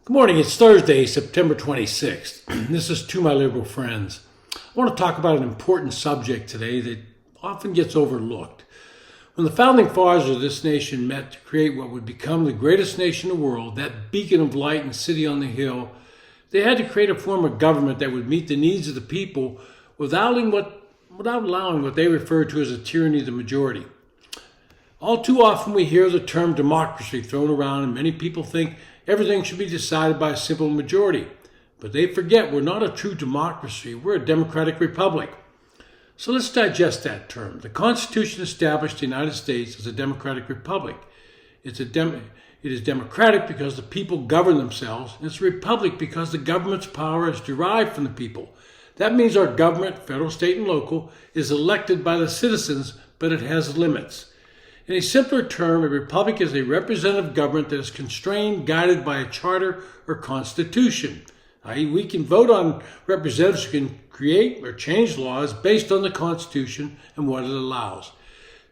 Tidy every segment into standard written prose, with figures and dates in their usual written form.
Good morning. It's Thursday, September 26th. This is To My Liberal Friends. I want to talk about an important subject today that often gets overlooked. When the founding fathers of this nation met to create what would become the greatest nation in the world, that beacon of light and city on the hill, they had to create a form of government that would meet the needs of the people without allowing what they referred to as a tyranny of the majority. All too often we hear the term democracy thrown around, and many people think everything should be decided by a simple majority. But they forget we're not a true democracy, we're a democratic republic. So let's digest that term. The Constitution established the United States as a democratic republic. It is democratic because the people govern themselves, and it's a republic because the government's power is derived from the people. That means our government, federal, state, and local, is elected by the citizens, but it has limits. In a simpler term, a republic is a representative government that is constrained, guided by a charter or constitution. I.e., we can vote on representatives who can create or change laws based on the Constitution and what it allows.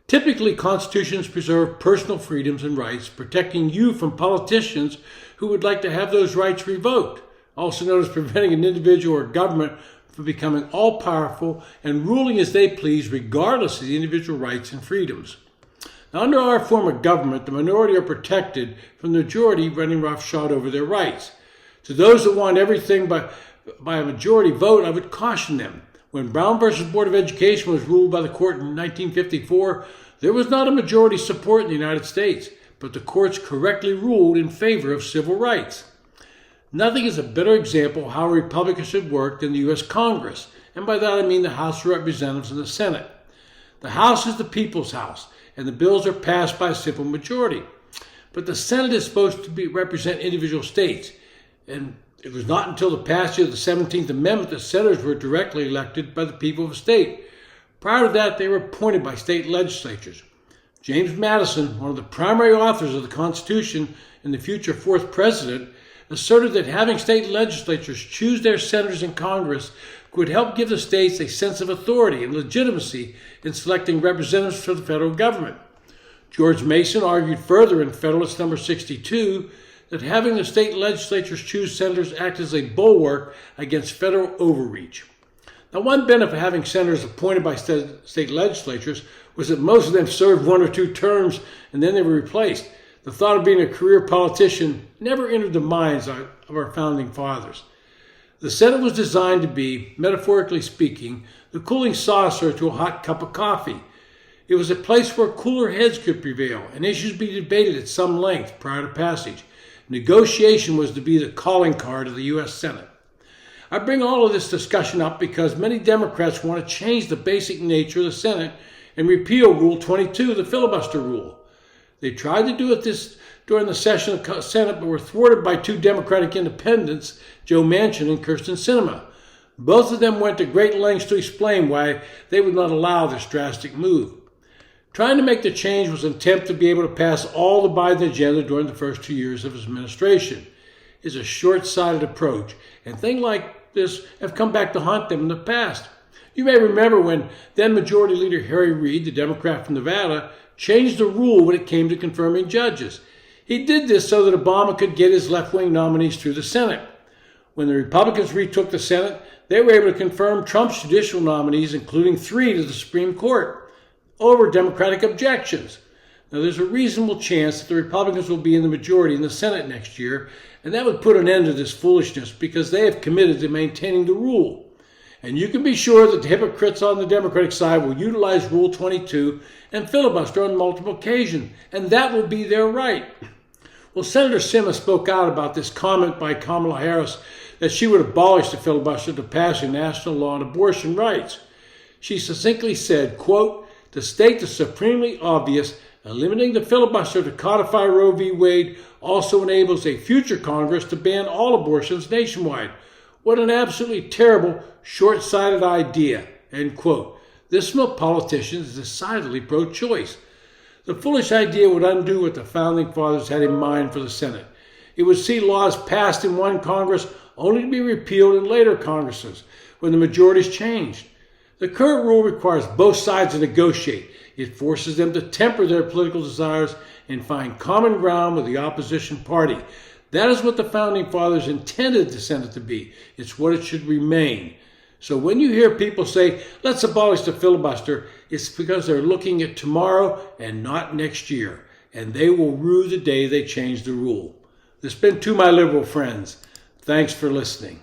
Typically, constitutions preserve personal freedoms and rights, protecting you from politicians who would like to have those rights revoked, also known as preventing an individual or government from becoming all-powerful and ruling as they please regardless of the individual rights and freedoms. Now, under our form of government, the minority are protected from the majority running roughshod over their rights. To those that want everything by a majority vote, I would caution them. When Brown versus Board of Education was ruled by the court in 1954, there was not a majority support in the United States, but the courts correctly ruled in favor of civil rights. Nothing is a better example of how a republic should work than the U.S. Congress, and by that I mean the House of Representatives and the Senate. The House is the people's house, and the bills are passed by a simple majority. But the Senate is supposed to represent individual states, and it was not until the passage of the 17th Amendment that senators were directly elected by the people of a state. Prior to that, they were appointed by state legislatures. James Madison, one of the primary authors of the Constitution and the future fourth president, asserted that having state legislatures choose their senators in Congress would help give the states a sense of authority and legitimacy in selecting representatives for the federal government. George Mason argued further in Federalist Number 62 that having the state legislatures choose senators acts as a bulwark against federal overreach. Now, one benefit of having senators appointed by state legislatures was that most of them served 1 or 2 terms and then they were replaced. The thought of being a career politician never entered the minds of our founding fathers. The Senate was designed to be, metaphorically speaking, the cooling saucer to a hot cup of coffee. It was a place where cooler heads could prevail and issues be debated at some length prior to passage. Negotiation was to be the calling card of the U.S. Senate. I bring all of this discussion up because many Democrats want to change the basic nature of the Senate and repeal Rule 22, the filibuster rule. They tried to do it during the session of the Senate, but were thwarted by 2 Democratic independents, Joe Manchin and Kyrsten Sinema. Both of them went to great lengths to explain why they would not allow this drastic move. Trying to make the change was an attempt to be able to pass all the Biden agenda during the first 2 years of his administration. It's a short-sighted approach, and things like this have come back to haunt them in the past. You may remember when then Majority Leader Harry Reid, the Democrat from Nevada, changed the rule when it came to confirming judges. He did this so that Obama could get his left-wing nominees through the Senate. When the Republicans retook the Senate, they were able to confirm Trump's judicial nominees, including 3 to the Supreme Court, over Democratic objections. Now, there's a reasonable chance that the Republicans will be in the majority in the Senate next year, and that would put an end to this foolishness because they have committed to maintaining the rule. And you can be sure that the hypocrites on the Democratic side will utilize Rule 22 and filibuster on multiple occasions, and that will be their right. Well, Senator Sinema spoke out about this comment by Kamala Harris that she would abolish the filibuster to pass a national law on abortion rights. She succinctly said, quote, "To state the supremely obvious, eliminating the filibuster to codify Roe v. Wade also enables a future Congress to ban all abortions nationwide. What an absolutely terrible, short-sighted idea," end quote. This from a politician is decidedly pro-choice. The foolish idea would undo what the Founding Fathers had in mind for the Senate. It would see laws passed in one Congress only to be repealed in later Congresses when the majorities changed. The current rule requires both sides to negotiate. It forces them to temper their political desires and find common ground with the opposition party. That is what the Founding Fathers intended the Senate to be. It's what it should remain. So when you hear people say, let's abolish the filibuster, it's because they're looking at tomorrow and not next year. And they will rue the day they change the rule. This has been To My Liberal Friends. Thanks for listening.